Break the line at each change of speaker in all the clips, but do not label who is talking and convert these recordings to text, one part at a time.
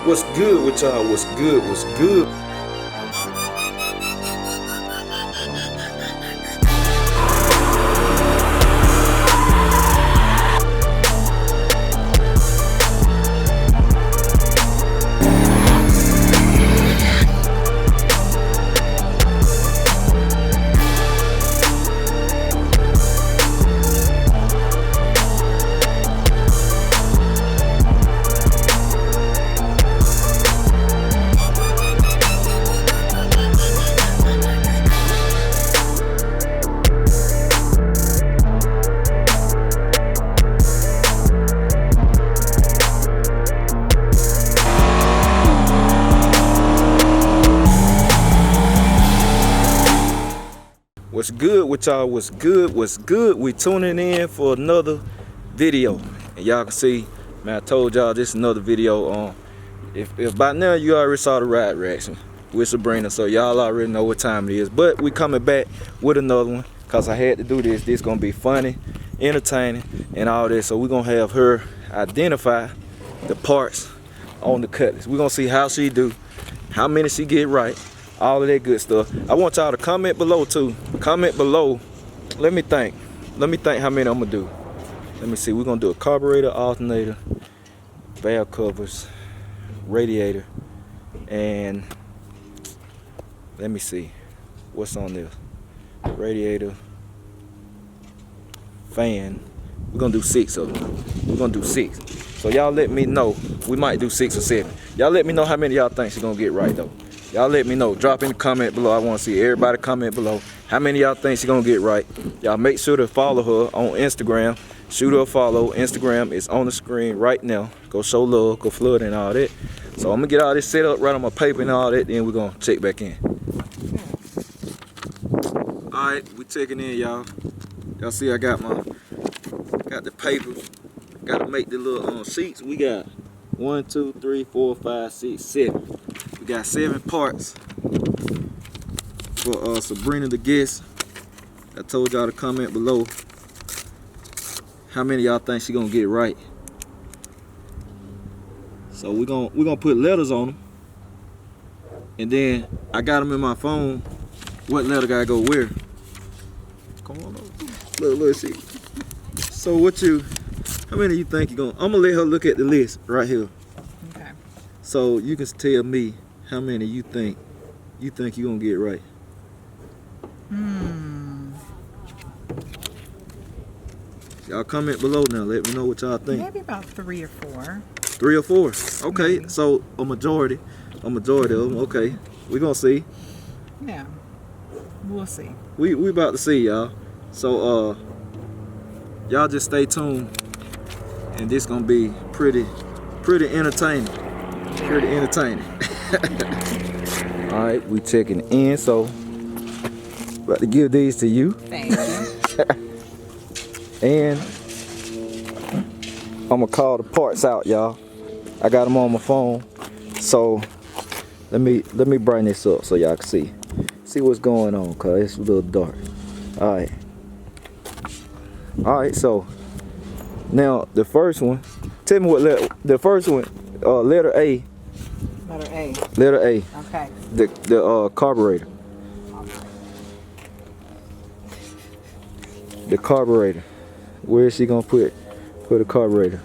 What's good with y'all? What's good? What's good? What's good with y'all? What's good? What's good? We tuning in for another video, and y'all can see, man, I told y'all this is another video on. If by now you already saw the ride reaction with Sabrina, so y'all already know what time it is. But we coming back with another one because I had to do this. This gonna be funny, entertaining, and all this. So we're gonna have her identify the parts on the cutlass. We're gonna see how she do, how many she get right. All of that good stuff. I want y'all to comment below too. Comment below. Let me think how many I'm gonna do. Let me see. We're gonna do a carburetor, alternator, valve covers, radiator, and let me see what's on this. Radiator, fan. We're gonna do 6 of them. We're gonna do 6. So y'all let me know. We might do 6 or 7. Y'all let me know how many y'all think she's gonna get right though. Y'all let me know. Drop in the comment below. I want to see everybody comment below. How many y'all think she's going to get right? Y'all make sure to follow her on Instagram. Shoot her a follow. Instagram is on the screen right now. Go show love. Go flood and all that. So I'm going to get all this set up, right on my paper and all that. Then we're going to check back in. Alright, we checking in, y'all. Y'all see I got the paper. Got to make the little sheets. We got 1, 2, 3, 4, 5, 6, 7. We got 7 parts for Sabrina the guest. I told y'all to comment below how many y'all think she gonna get right. So we're gonna put letters on them, and then I got them in my phone. What letter gotta go where? Come on, look, see. So how many you think you gonna? I'm gonna let her look at the list right here.
Okay. So
you can tell me how many you think you gonna get right. Y'all comment below now. Let me know what y'all think.
Maybe about 3 or 4.
3 or 4. Okay,
maybe.
So a majority of them. Okay, we gonna see.
Yeah, we'll see.
We about to see, y'all. So y'all just stay tuned, and this gonna be pretty entertaining. Pretty entertaining. All right, we checking in. So about to give these to you.
Thank you.
And I'm gonna call the parts out, y'all. I got them on my phone. So let me brighten this up so y'all can see what's going on, cause it's a little dark. All right. So now the first one. Tell me what letter. The first one, letter A.
Letter A.
Letter A.
Okay.
The carburetor. The carburetor. Where is she gonna put a carburetor?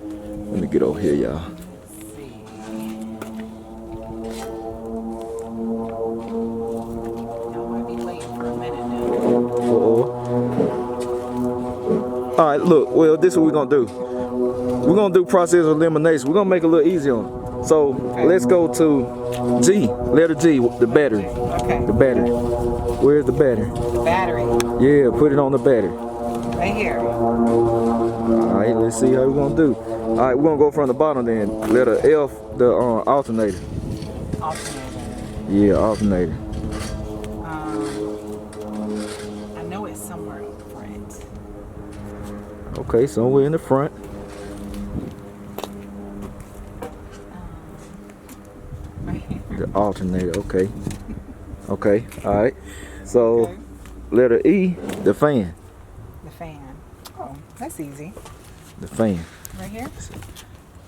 Let me get over here, y'all.
Y'all might be late for a minute now.
All right, look. Well, this is what we're gonna do. We're gonna do process of elimination. We're gonna make it a little easier on them. So let's go to G. Letter G. The battery.
Okay.
The battery. Where's the battery?
The battery.
Yeah, put it on the battery.
Right here.
All right, let's see how we're gonna do. All right, we're gonna go from the bottom then. Letter F, the alternator.
Alternator.
Yeah, alternator.
I know it's somewhere up front.
Okay, somewhere in the front.
Right here.
The alternator. Okay. Okay. All right. So
Okay.
letter E, the fan.
The fan. Oh, that's easy.
The fan.
Right here?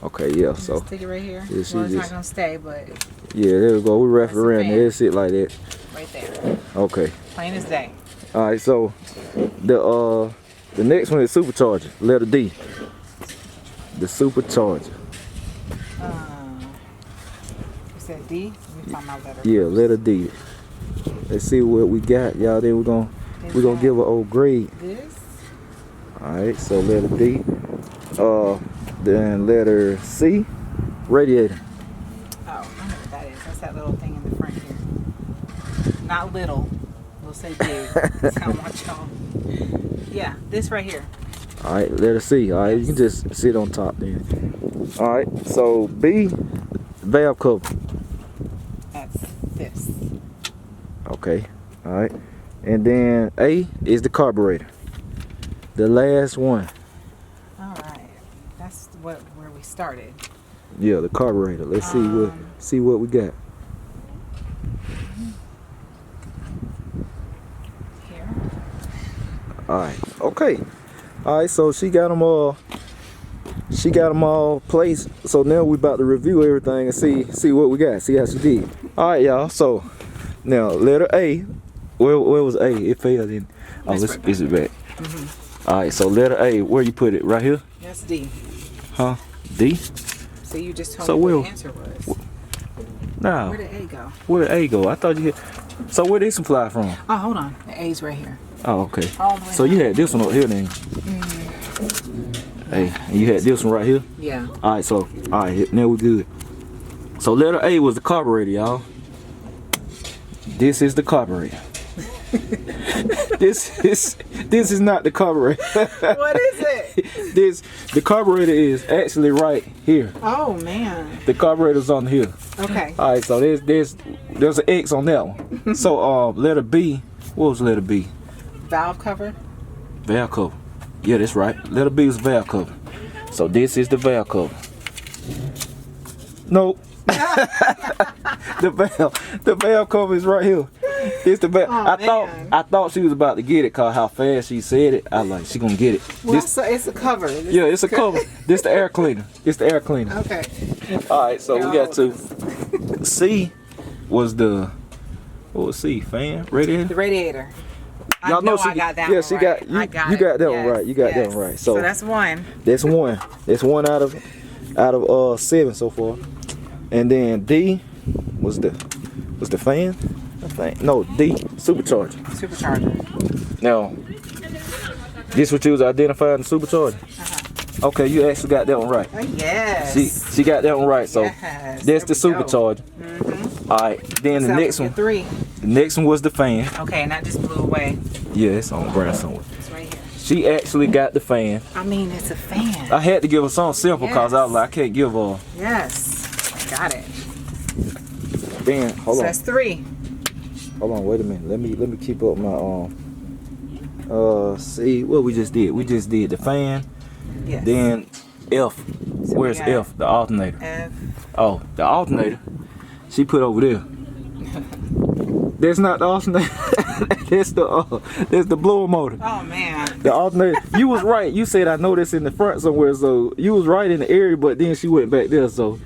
Okay, yeah. So
stick it right here.
Yeah,
Well, it's not gonna stay, but
yeah, there we go. We wrap it
That's the
around
fan.
there. It's it like that.
right there,
Okay.
plain as day.
All right. So the next one is supercharger. Letter D. The supercharger.
You said D. Let me find my letter.
Yeah, letter D. Let's see what we got, y'all. Then we're gonna give an old grade.
This.
All right. So letter D. Then letter C. Radiator.
Oh, I know what that is. That's that little thing in the front here. Not little. We'll say big. That's how much y'all. Yeah, this right here.
All right. Letter C. All right. You can just sit on top then. All right. So B. Valve cover.
That's this.
Okay. All right. And then A is the carburetor. The last one.
All right. That's where we started.
Yeah, the carburetor. Let's see what we got.
Here.
All right. Okay. All right. So she got them all. She got them all placed. So now we about to review everything and see what we got. See how she did. All right, y'all. So now letter A. Where was A? It failed. In. Oh,
It's
let's
right
is it back? All right. So letter A. Where you put it? Right here?
That's D.
Huh? D?
So you just told
So
me what
we'll-
the answer was.
No.
Where did A go?
Where did A go? I thought you had. So where did some fly from?
Oh, hold on. The A's right here.
Oh, okay.
All the way
So you had this one up here then. Hey, and you had this one right here.
Yeah.
All right, so all right, now we good. So letter A was the carburetor, y'all. This is the carburetor. this is not the carburetor.
What is it?
The carburetor is actually right here.
Oh man.
The carburetor's on here.
Okay.
All right, so there's an X on that one. So letter B, what was letter B?
Valve cover.
Valve cover. Yeah, that's right. Letter B is valve cover. So this is the valve cover. Nope. the valve cover is right here. It's the valve.
Oh,
I thought she was about to get it cause how fast she said it. I like she gonna get it.
Well, so it's a cover.
Yeah, it's a cover. This the air cleaner. It's the air cleaner.
Okay.
All right, so we got to C was the what was C? Fan radiator.
The radiator.
Y'all know
I got that
yeah,
one
she
right.
got you.
I got
You
it.
got that one
Yes,
right. You got that
yes.
one right.
So
So
that's one.
that's one. That's one out of 7 so far. And then D was the fan. The fan. No, D supercharger.
Supercharger.
Now, this what you was identifying the supercharger. Okay, you actually got that one right.
Oh yes.
She got that one right. So
Yes,
that's the
there we go.
supercharger. All right. Then the
So
next
we
one.
get 3.
The next one was the fan.
Okay, and that just blew away.
Yeah, it's on the ground somewhere.
It's right here.
She actually got the fan.
I mean, it's a fan.
I had to give her something simple because I was
Yes.
like, I can't give her.
Yes. Got it.
Then hold
So
on,
that's 3.
hold on, wait a minute. Let me keep up my see what we just did. We just did the fan.
Yes.
Then F.
So
Where's
we got
F? The alternator.
F.
Oh, the alternator. She put over there. That's not the alternator. that's the blower motor.
Oh man.
The alternator. You was right. You said I know this in the front somewhere, so you was right in the area, but then she went back there, so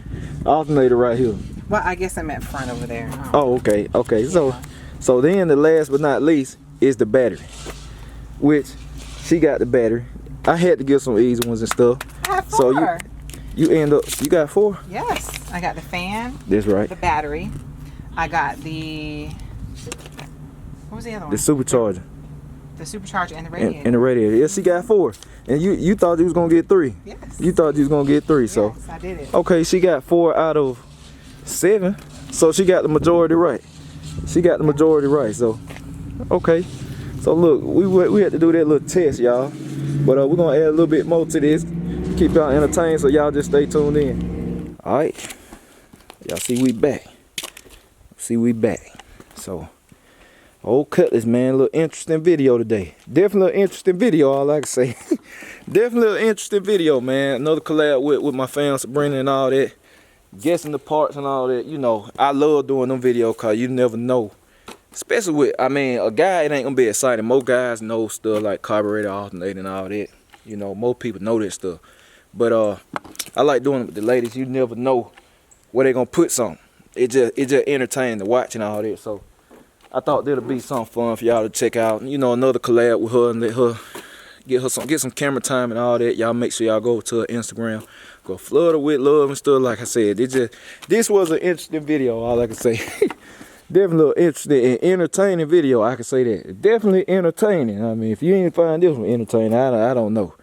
alternator right here.
Well, I guess I meant front over there.
Oh, okay, okay.
Yeah.
So then the last but not least is the battery, which she got the battery. I had to give some easy ones and stuff.
I have 4.
So you end up you got 4.
Yes. I got the fan,
That's right.
the battery. I got the. What was the other one?
The supercharger
The supercharger and the radiator.
and the radiator. Yes, she got 4. And you thought you was gonna get 3.
Yes.
You thought you was gonna get 3. So
Yes, I did it.
okay, she got 4 out of 7. So she got the majority right. She got the majority right. So okay. So look, we had to do that little test, y'all. But we're gonna add a little bit more to this. Keep y'all entertained, so y'all just stay tuned in. All right. Y'all see we back. See we back. So old Cutlass, man, a little interesting video today. Definitely an interesting video, all I can say. Definitely an interesting video, man. Another collab with my fam Sabrina and all that. Guessing the parts and all that. You know, I love doing them videos because you never know. Especially with, I mean, a guy, it ain't gonna be exciting. More guys know stuff like carburetor, alternator, and all that. You know, more people know that stuff. But I like doing it with the ladies. You never know where they gonna put something. It just entertaining to watch and all that. So I thought that'll be something fun for y'all to check out. You know, another collab with her and let her get some camera time and all that. Y'all make sure y'all go to her Instagram, go flood her with love and stuff. Like I said, this was an interesting video. All I can say, definitely an interesting and entertaining video. I can say that, definitely entertaining. I mean, if you ain't find this one entertaining, I don't know.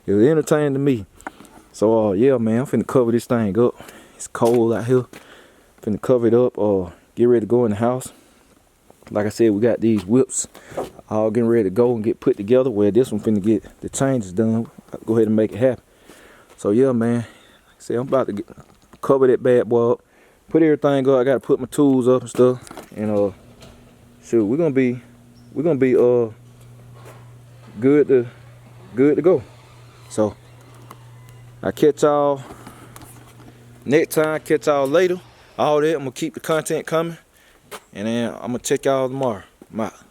It was entertaining to me. So yeah, man, I'm finna cover this thing up. It's cold out here. Finna cover it up. Get ready to go in the house. Like I said, we got these whips all getting ready to go and get put together. Well, this one finna get the changes done. Go ahead and make it happen. So yeah, man. Like I said, I'm about to cover that bad boy up. Put everything up. I gotta put my tools up and stuff. And shoot, we're gonna be good to go. So I catch y'all next time. Catch y'all later. All that, I'm gonna keep the content coming. And then I'm gonna check y'all tomorrow. I'm out.